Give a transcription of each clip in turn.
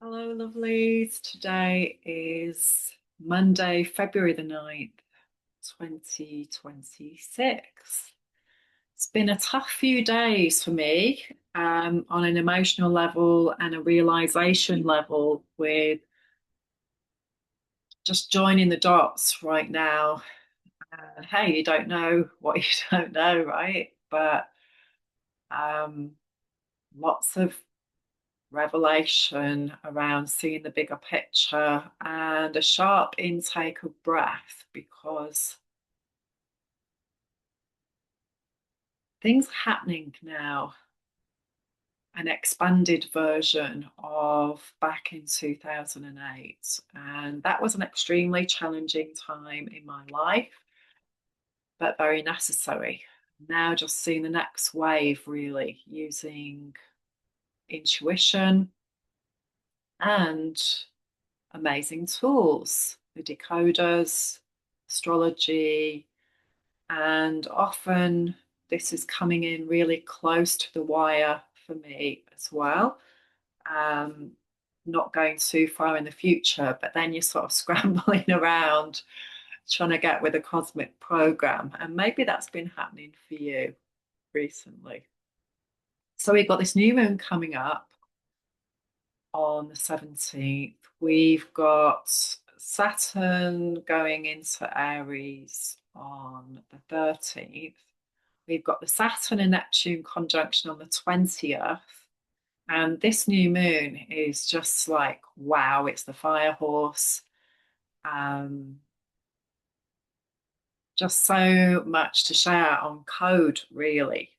Hello, lovelies. Today is Monday, February the 9th, 2026. It's been a tough few days for me on an emotional level and a realization level with just joining the dots right now. Hey, you don't know what you don't know, right? But um, lots of revelation around seeing the bigger picture and a sharp intake of breath because things are happening now, an expanded version of back in 2008. And that was an extremely challenging time in my life, but very necessary. Now, just seeing the next wave, really using intuition and amazing tools, the decoders, astrology, and often this is coming in really close to the wire for me as well. Um, Not going too far in the future, but then you're sort of scrambling around trying to get with a cosmic program. And maybe that's been happening for you recently. So we've got this new moon coming up on the 17th. We've got Saturn going into Aries on the 13th. We've got the Saturn and Neptune conjunction on the 20th. And this new moon is just like, wow, it's the fire horse. Um, just so much to share on code, really.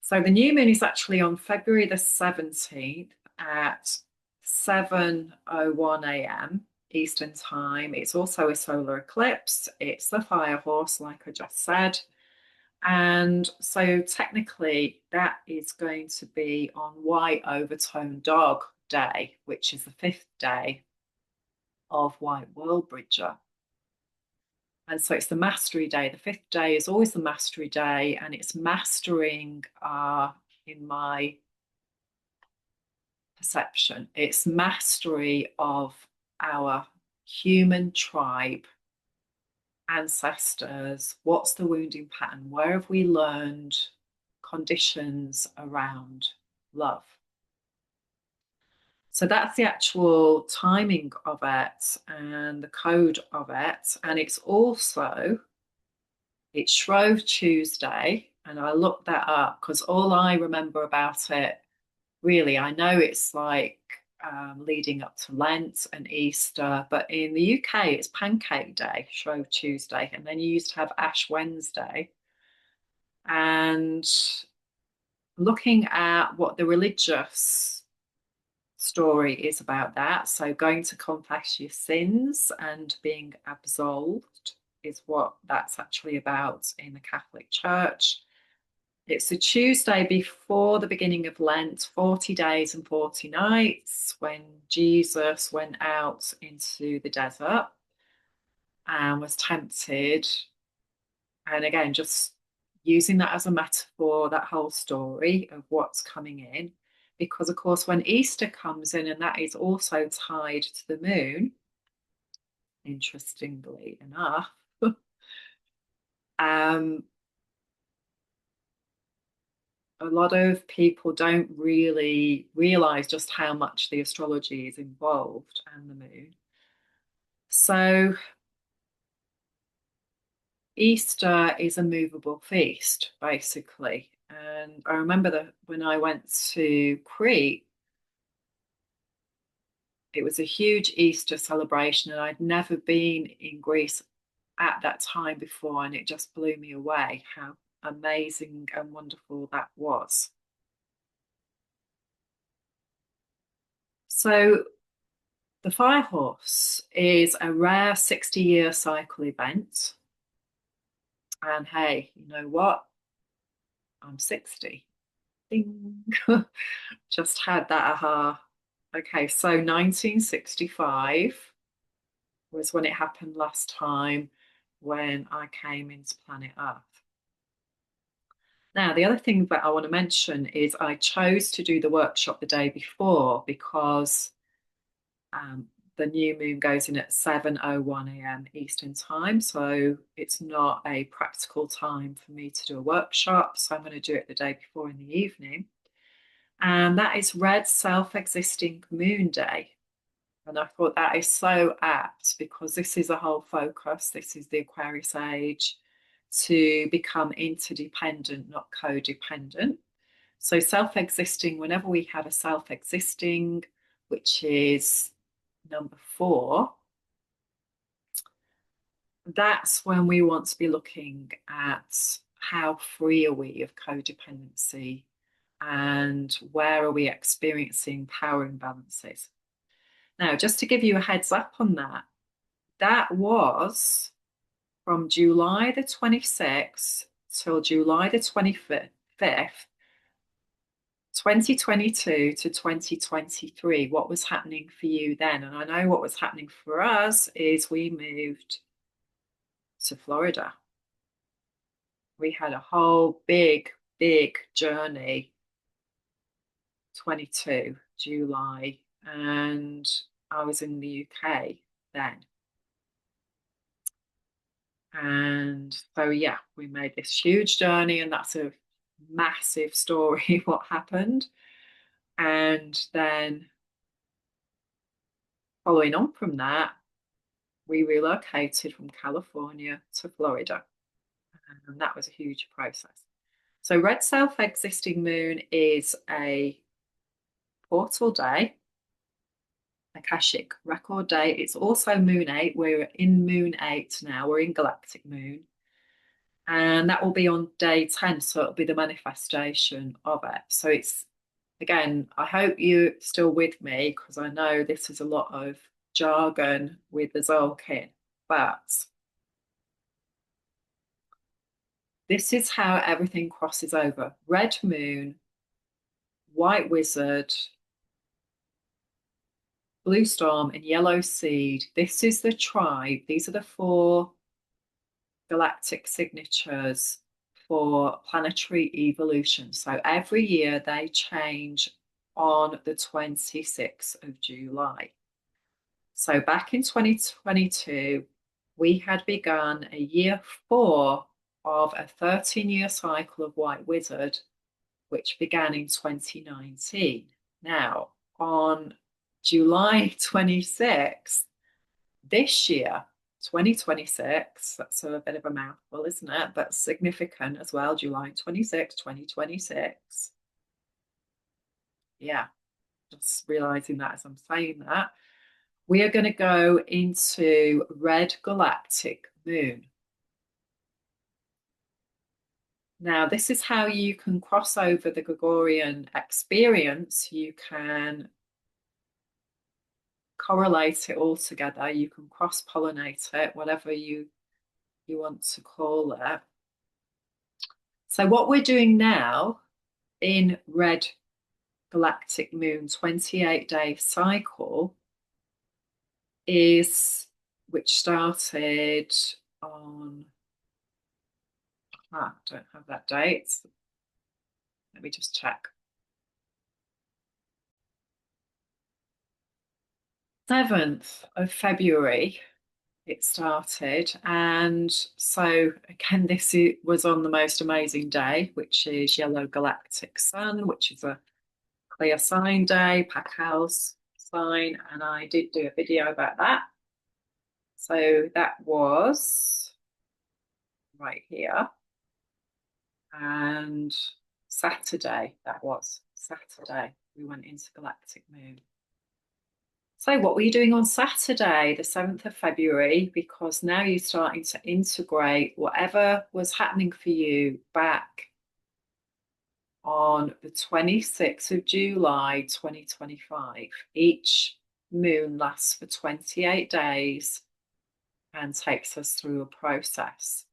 So the new moon is actually on February the 17th at 7:01 a.m. Eastern Time. It's also a solar eclipse. It's the fire horse, like I just said. And so technically that is going to be on White Overtone Dog Day, which is the fifth day of White Worldbridger. And so it's the mastery day. The fifth day is always the mastery day, and it's mastering in my perception, it's mastery of our human tribe, ancestors. What's the wounding pattern? Where have we learned conditions around love? So that's the actual timing of it and the code of it. And it's Shrove Tuesday. And I looked that up because all I remember about it, really, I know it's like leading up to Lent and Easter, but in the UK, it's Pancake Day, Shrove Tuesday. And then you used to have Ash Wednesday. And looking at what the religious story is about that. So, going to confess your sins and being absolved is what that's actually about in the Catholic Church. It's a Tuesday before the beginning of Lent, 40 days and 40 nights, when Jesus went out into the desert and was tempted. And again, just using that as a metaphor, that whole story of what's coming in. Because, of course, when Easter comes in, and that is also tied to the moon, interestingly enough, um, a lot of people don't really realize just how much the astrology is involved and the moon. So, Easter is a movable feast, basically. And I remember that when I went to Crete, it was a huge Easter celebration, and I'd never been in Greece at that time before, and it just blew me away how amazing and wonderful that was. So, the Fire Horse is a rare 60-year cycle event. And hey, you know what? I'm 60. Ding. Just had that aha. Okay, so 1965 was when it happened last time when I came into planet Earth. Now, the other thing that I want to mention is I chose to do the workshop the day before because um, the new moon goes in at 7:01 a.m. Eastern time. So it's not a practical time for me to do a workshop. So I'm going to do it the day before in the evening. And that is Red Self-Existing Moon Day. And I thought that is so apt because this is a whole focus. This is the Aquarius age to become interdependent, not codependent. So, self existing, whenever we have a self existing, which is number 4, that's when we want to be looking at how free are we of codependency and where are we experiencing power imbalances. Now, just to give you a heads up on that, that was from July the 26th till July the 25th, 2022 to 2023, what was happening for you then? And I know what was happening for us is we moved to Florida. We had a whole big journey, 22 July, and I was in the UK then. And so, yeah, we made this huge journey, and that's a massive story what happened. And then, following on from that, we relocated from California to Florida. And that was a huge process. So, Red Self Existing Moon is a portal day, Akashic record day. It's also Moon 8. We're in Moon 8 now, we're in Galactic Moon. And that will be on day 10. So, it'll be the manifestation of it. So, it's again, I hope you're still with me because I know this is a lot of jargon with the Zolkin, but this is how everything crosses over. Red Moon, White Wizard, Blue Storm, and Yellow Seed. This is the tribe. These are the 4 galactic signatures for planetary evolution. So every year they change on the 26th of July. So back in 2022, we had begun a year 4 of a 13-year cycle of White Wizard, which began in 2019. Now, on July 26th, this year, 2026, that's a bit of a mouthful, isn't it? But significant as well, July 26, 2026. Yeah, just realizing that as I'm saying that. We are going to go into Red Galactic Moon. Now, this is how you can cross over the Gregorian experience. You can correlate it all together. You can cross-pollinate it, whatever you want to call it. So what we're doing now in Red Galactic Moon 28-day cycle is, which started on, I don't have that date. Let me just check. 7th of February it started. And so again, this was on the most amazing day, which is Yellow Galactic Sun, which is a clear sign day, pack house sign. And I did do a video about that. So that was right here. And Saturday, that was Saturday, we went into Galactic Moon. So what were you doing on Saturday, the 7th of February? Because now you're starting to integrate whatever was happening for you back on the 26th of July, 2025. Each moon lasts for 28 days and takes us through a process.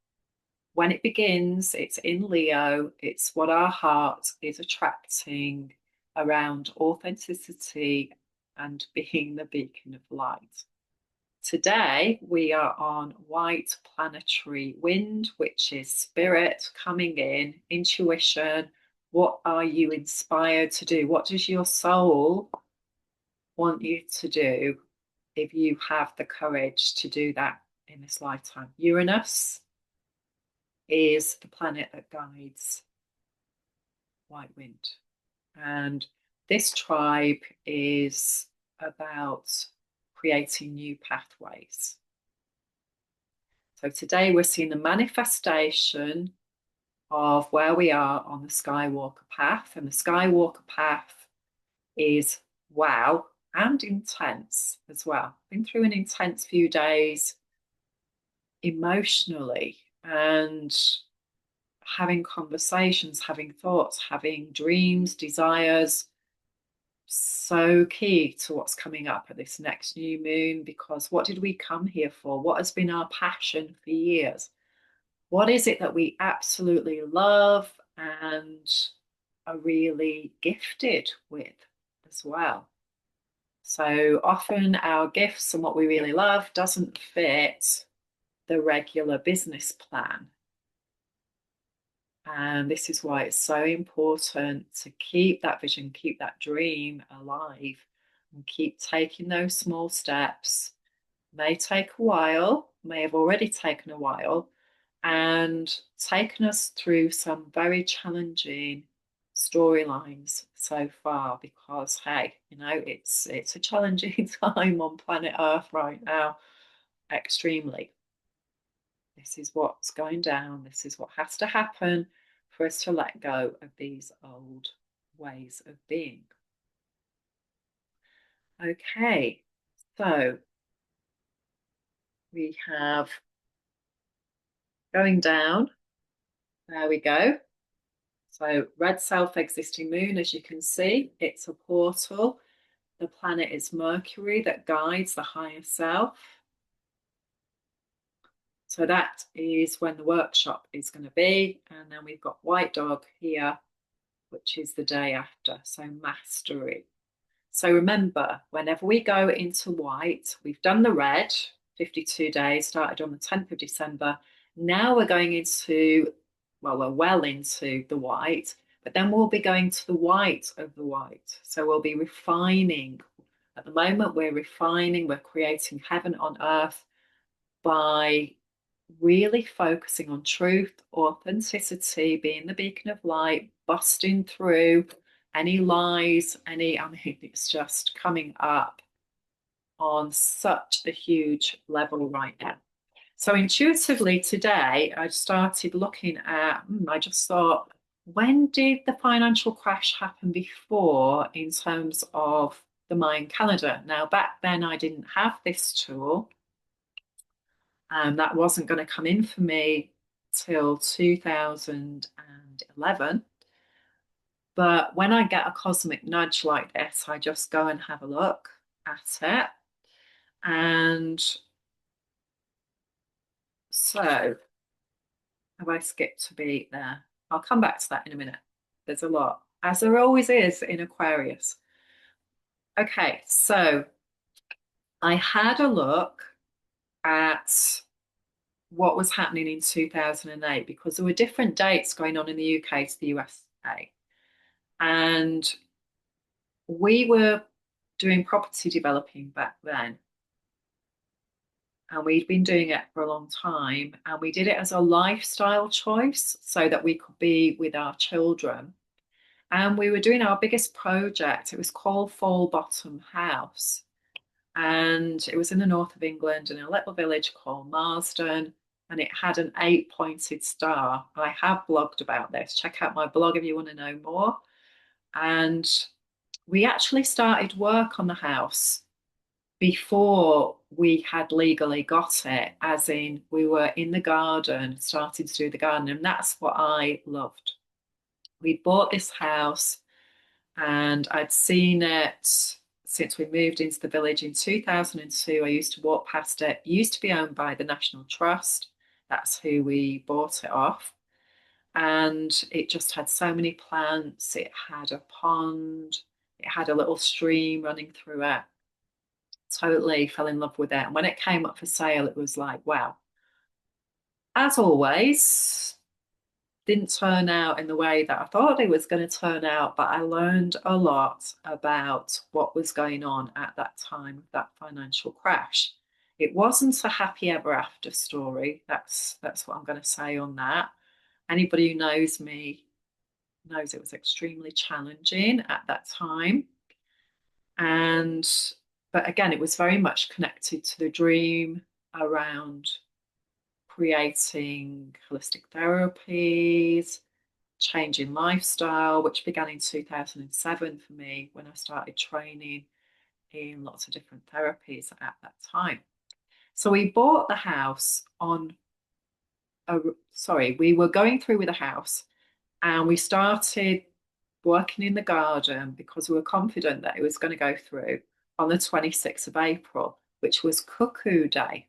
When it begins, it's in Leo. It's what our heart is attracting around authenticity and being the beacon of light. Today we are on white planetary wind, which is spirit coming in, intuition. What are you inspired to do? What does your soul want you to do if you have the courage to do that in this lifetime? Uranus is the planet that guides white wind. And this tribe is about creating new pathways. So today we're seeing the manifestation of where we are on the Skywalker path. And the Skywalker path is wow and intense as well. Been through an intense few days emotionally and having conversations, having thoughts, having dreams, desires. So key to what's coming up at this next new moon, because what did we come here for? What has been our passion for years? What is it that we absolutely love and are really gifted with as well? So often our gifts and what we really love doesn't fit the regular business plan. And this is why it's so important to keep that vision, keep that dream alive, and keep taking those small steps. May take a while, may have already taken a while, and taken us through some very challenging storylines so far, because hey, you know, it's a challenging time on planet Earth right now, extremely. This is what's going down. This is what has to happen for us to let go of these old ways of being. Okay, so we have going down. There we go. So red self-existing moon, as you can see, it's a portal. The planet is Mercury that guides the higher self. So that is when the workshop is going to be. And then we've got white dog here, which is the day after. So mastery. So remember, whenever we go into white, we've done the red, 52 days, started on the 10th of December. Now we're going into, well, we're well into the white, but then we'll be going to the white of the white. So we'll be refining. At the moment, we're refining, we're creating heaven on earth by really focusing on truth, authenticity, being the beacon of light, busting through any lies, I mean, it's just coming up on such a huge level right now. So intuitively today, I started looking at, I just thought, when did the financial crash happen before in terms of the Mayan calendar? Now, back then I didn't have this tool. That wasn't going to come in for me till 2011. But when I get a cosmic nudge like this, I just go and have a look at it. And so, have I skipped a beat there? I'll come back to that in a minute. There's a lot, as there always is in Aquarius. Okay, so I had a look at what was happening in 2008 because there were different dates going on in the UK to the USA. And we were doing property developing back then. And we'd been doing it for a long time. And we did it as a lifestyle choice so that we could be with our children. And we were doing our biggest project. It was called Fall Bottom House. And it was in the north of England in a little village called Marsden. And it had an 8-pointed star. I have blogged about this. Check out my blog if you want to know more. And we actually started work on the house before we had legally got it, as in we were in the garden, started to do the garden, and that's what I loved. We bought this house and I'd seen it since we moved into the village in 2002. I used to walk past it. It used to be owned by the National Trust. That's who we bought it off. And it just had so many plants. It had a pond. It had a little stream running through it. Totally fell in love with it. And when it came up for sale, it was like, wow. As always, didn't turn out in the way that I thought it was going to turn out, but I learned a lot about what was going on at that time of that financial crash. It wasn't a happy ever after story. That's what I'm going to say on that. Anybody who knows me knows it was extremely challenging at that time. And but again, it was very much connected to the dream around creating holistic therapies, changing lifestyle, which began in 2007 for me when I started training in lots of different therapies at that time. So we bought the house on we were going through with the house and we started working in the garden because we were confident that it was going to go through on the 26th of April, which was Cuckoo Day.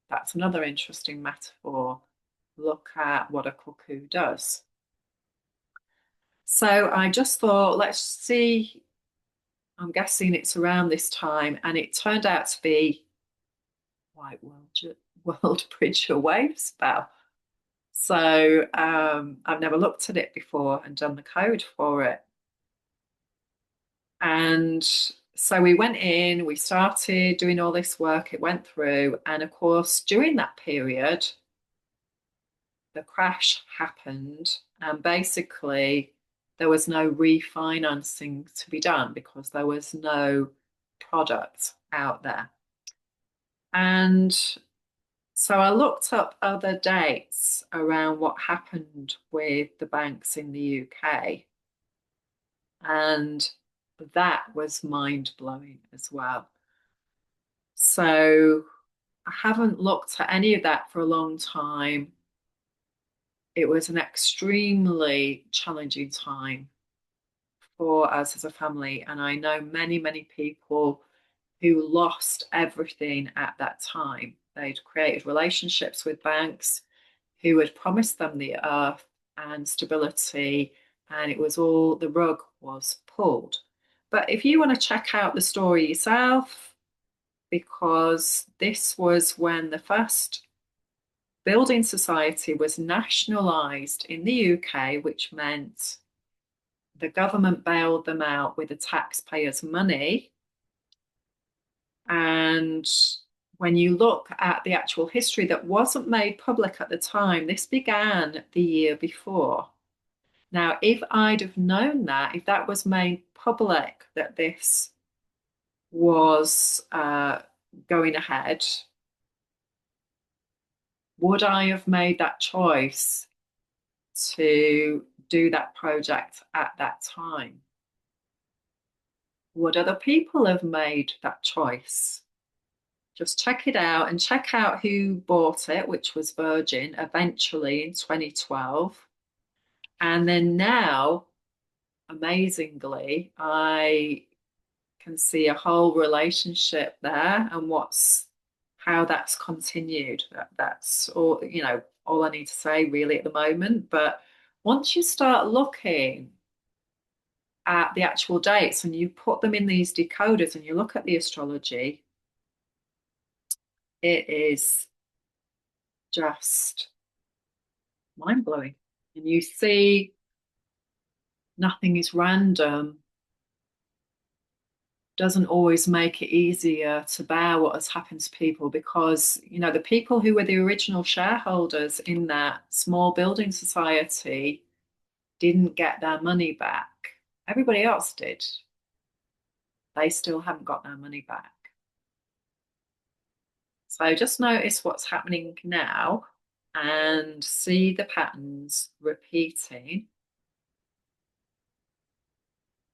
That's another interesting metaphor. Look at what a cuckoo does. So I just thought, let's see. I'm guessing it's around this time, and it turned out to be White Worldbridger Wavespell. So I've never looked at it before and done the code for it. And so we went in, we started doing all this work, it went through. And of course, during that period, the crash happened. And basically, there was no refinancing to be done because there was no product out there. And so I looked up other dates around what happened with the banks in the UK. And that was mind blowing as well. So I haven't looked at any of that for a long time. It was an extremely challenging time for us as a family. And I know many, many people who lost everything at that time. They'd created relationships with banks who had promised them the earth and stability, and it was all the rug was pulled. But if you want to check out the story yourself, because this was when the first building society was nationalised in the UK, which meant the government bailed them out with the taxpayers' money. And when you look at the actual history that wasn't made public at the time, this began the year before. Now, if I'd have known that, if that was made public, that this was going ahead, would I have made that choice to do that project at that time? Would other people have made that choice? Just check it out and check out who bought it, which was Virgin, eventually in 2012. And then now, amazingly, I can see a whole relationship there and how that's continued. That's all, all I need to say really at the moment. But once you start looking at the actual dates and you put them in these decoders and you look at the astrology, it is just mind blowing. And you see nothing is random doesn't always make it easier to bear what has happened to people because, the people who were the original shareholders in that small building society didn't get their money back. Everybody else did. They still haven't got their money back. So just notice what's happening now and see the patterns repeating.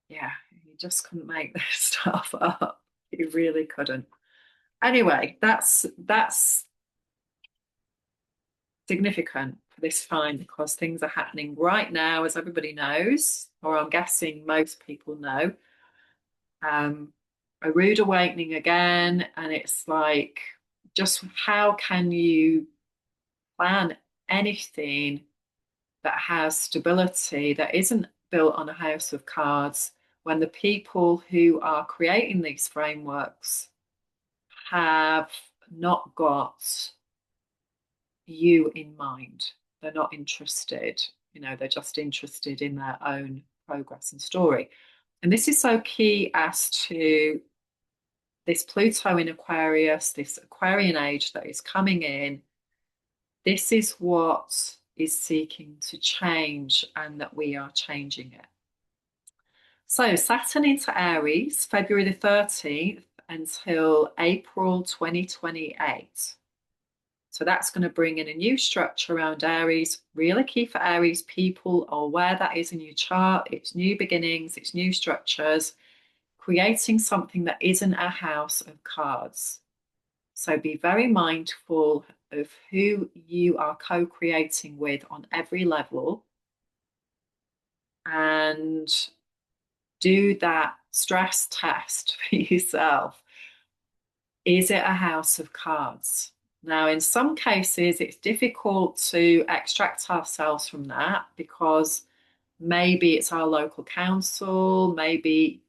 Yeah, you just couldn't make this stuff up. You really couldn't. Anyway, that's significant for this time because things are happening right now, as everybody knows, or I'm guessing most people know. A rude awakening again, and it's like, just how can you plan anything that has stability that isn't built on a house of cards when the people who are creating these frameworks have not got you in mind. They're not interested. They're just interested in their own progress and story. And this is so key as to this Pluto in Aquarius, this Aquarian age that is coming in. This is what is seeking to change, and that we are changing it. So Saturn into Aries, February the 13th until April 2028. So that's going to bring in a new structure around Aries. Really key for Aries people are where that is in your chart. It's new beginnings, it's new structures, creating something that isn't a house of cards. So be very mindful of who you are co-creating with on every level, and do that stress test for yourself. Is it a house of cards? Now, in some cases, it's difficult to extract ourselves from that because maybe it's our local council, maybe,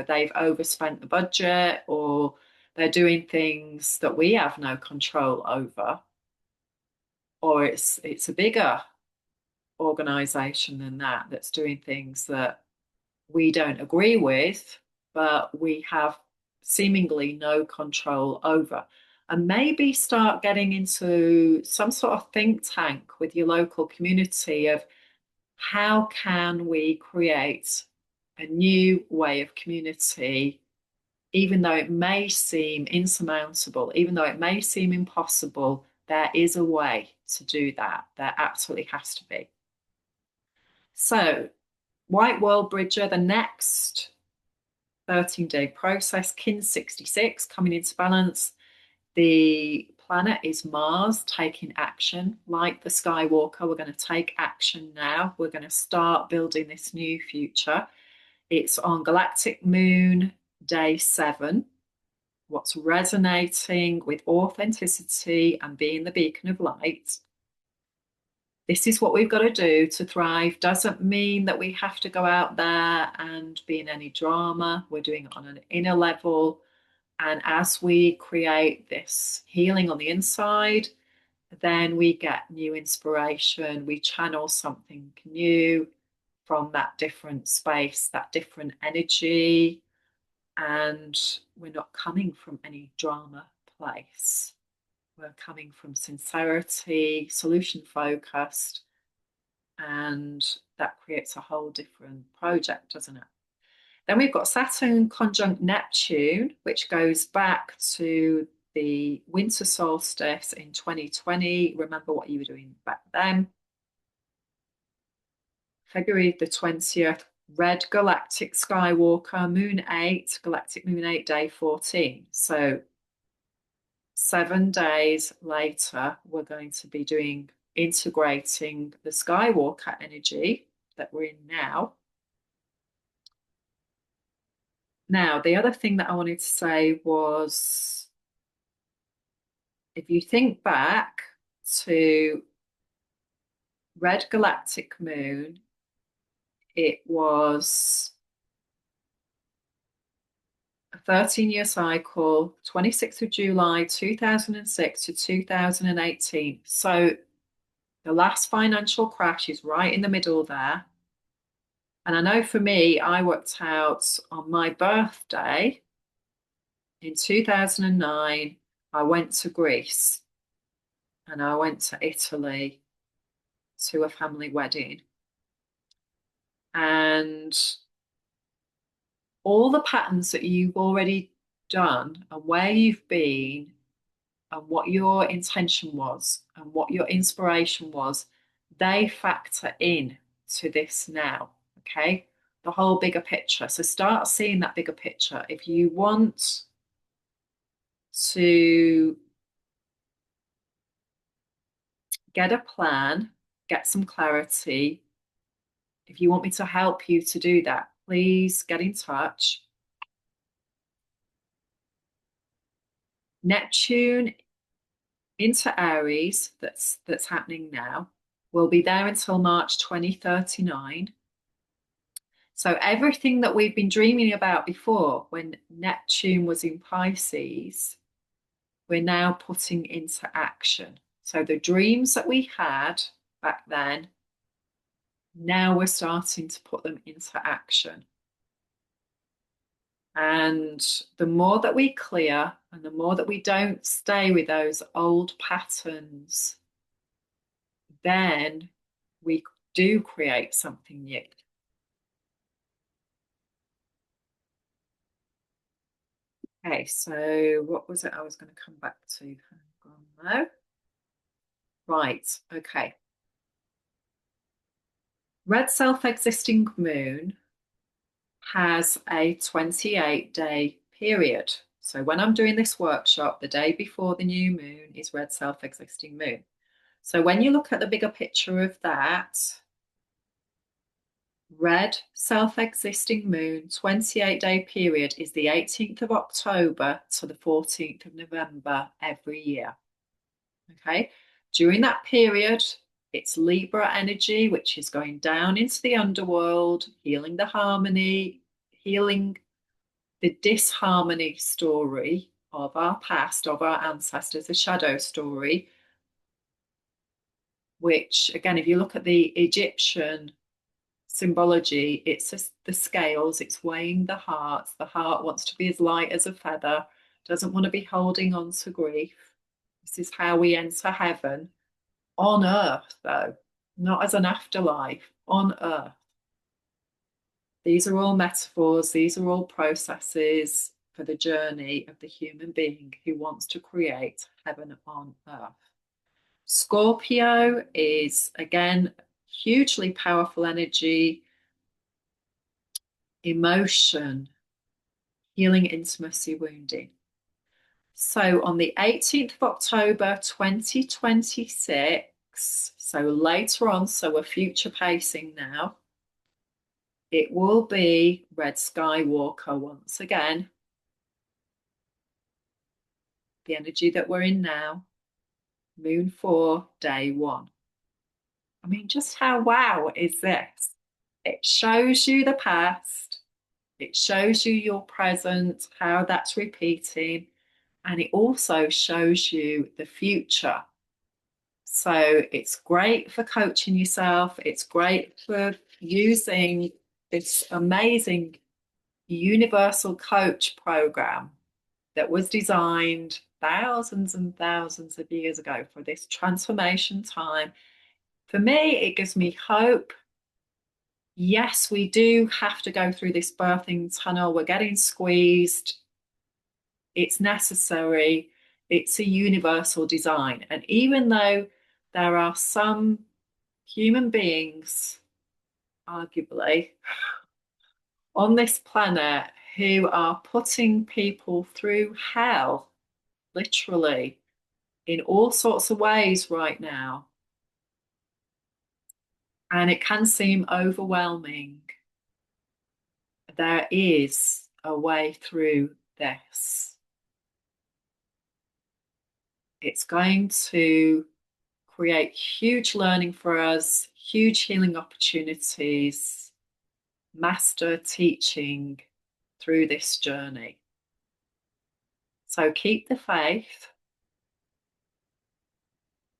they've overspent the budget, or they're doing things that we have no control over, or it's a bigger organization than that that's doing things that we don't agree with, but we have seemingly no control over. And maybe start getting into some sort of think tank with your local community of how can we create a new way of community, even though it may seem insurmountable, even though it may seem impossible. There is a way to do that. There absolutely has to be. So, White Worldbridger, the next 13-day process, Kin 66 coming into balance. The planet is Mars taking action. Like the Skywalker, we're going to take action now. We're going to start building this new future. It's on Galactic Moon, day 7. What's resonating with authenticity and being the beacon of light. This is what we've got to do to thrive. Doesn't mean that we have to go out there and be in any drama. We're doing it on an inner level. And as we create this healing on the inside, then we get new inspiration. We channel something new from that different space, that different energy. And we're not coming from any drama place. We're coming from sincerity, solution focused, and that creates a whole different project, doesn't it? Then we've got Saturn conjunct Neptune, which goes back to the winter solstice in 2020. Remember what you were doing back then. February the 20th, Red Galactic Skywalker, Moon 8, Galactic Moon 8, day 14. So 7 days later, we're going to be integrating the Skywalker energy that we're in now. Now, the other thing that I wanted to say was, if you think back to Red Galactic Moon, it was a 13-year cycle, 26th of July 2006 to 2018. So the last financial crash is right in the middle there. And I know for me, I worked out on my birthday in 2009, I went to Greece and I went to Italy to a family wedding. And all the patterns that you've already done and where you've been and what your intention was and what your inspiration was, they factor in to this now, okay? The whole bigger picture. So start seeing that bigger picture. If you want to get a plan, get some clarity, if you want me to help you to do that, please get in touch. Neptune into Aries, that's happening now, will be there until March 2039. So everything that we've been dreaming about before, when Neptune was in Pisces, we're now putting into action. So the dreams that we had back then, now we're starting to put them into action. And the more that we clear and the more that we don't stay with those old patterns, then we do create something new. Okay, so what was it I was going to come back to? Hang on now. Right, okay. Red self-existing moon has a 28-day period. So when I'm doing this workshop, the day before the new moon is red self-existing moon. So when you look at the bigger picture of that, red self-existing moon 28-day period is the 18th of October to the 14th of November every year. Okay, during that period, it's Libra energy, which is going down into the underworld, healing the harmony, healing the disharmony story of our past, of our ancestors, the shadow story, which, again, if you look at the Egyptian symbology, it's just the scales, it's weighing the heart. The heart wants to be as light as a feather, doesn't want to be holding on to grief. This is how we enter heaven on earth, though, not as an afterlife, on earth. These are all metaphors, these are all processes for the journey of the human being who wants to create heaven on earth. Scorpio is, again, hugely powerful energy, emotion, healing intimacy, wounding. So on the 18th of October 2026, so later on, so we're future pacing now, it will be Red Skywalker once again. The energy that we're in now, Moon 4, Day 1. I mean, just how wow is this? It shows you the past, it shows you your present, how that's repeating, and it also shows you the future. So it's great for coaching yourself, it's great for using this amazing universal coach program that was designed thousands and thousands of years ago for this transformation time. For me, it gives me hope. Yes, we do have to go through this birthing tunnel. We're getting squeezed. It's necessary. It's a universal design. And even though there are some human beings, arguably, on this planet who are putting people through hell, literally, in all sorts of ways right now. And it can seem overwhelming. There is a way through this. It's going to create huge learning for us, huge healing opportunities, master teaching through this journey. So keep the faith,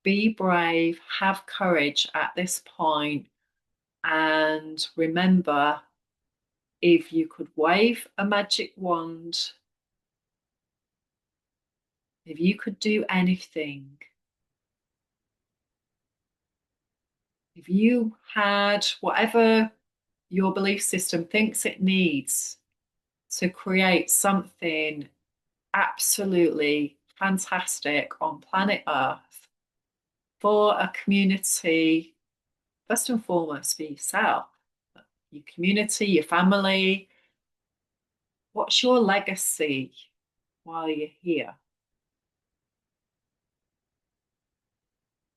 be brave, have courage at this point, and remember, if you could wave a magic wand, if you could do anything, if you had whatever your belief system thinks it needs to create something absolutely fantastic on planet Earth for a community, first and foremost for yourself, your community, your family, what's your legacy while you're here?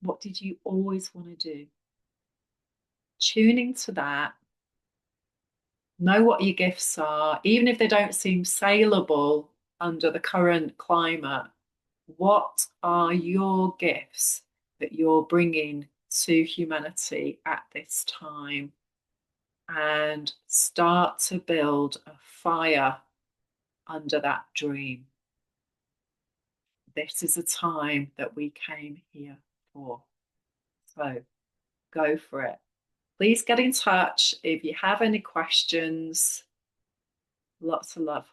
What did you always want to do? Tune into that. Know what your gifts are, even if they don't seem saleable under the current climate. What are your gifts that you're bringing to humanity at this time? And start to build a fire under that dream. this is a time that we came here for. So go for it. Please get in touch if you have any questions. Lots of love.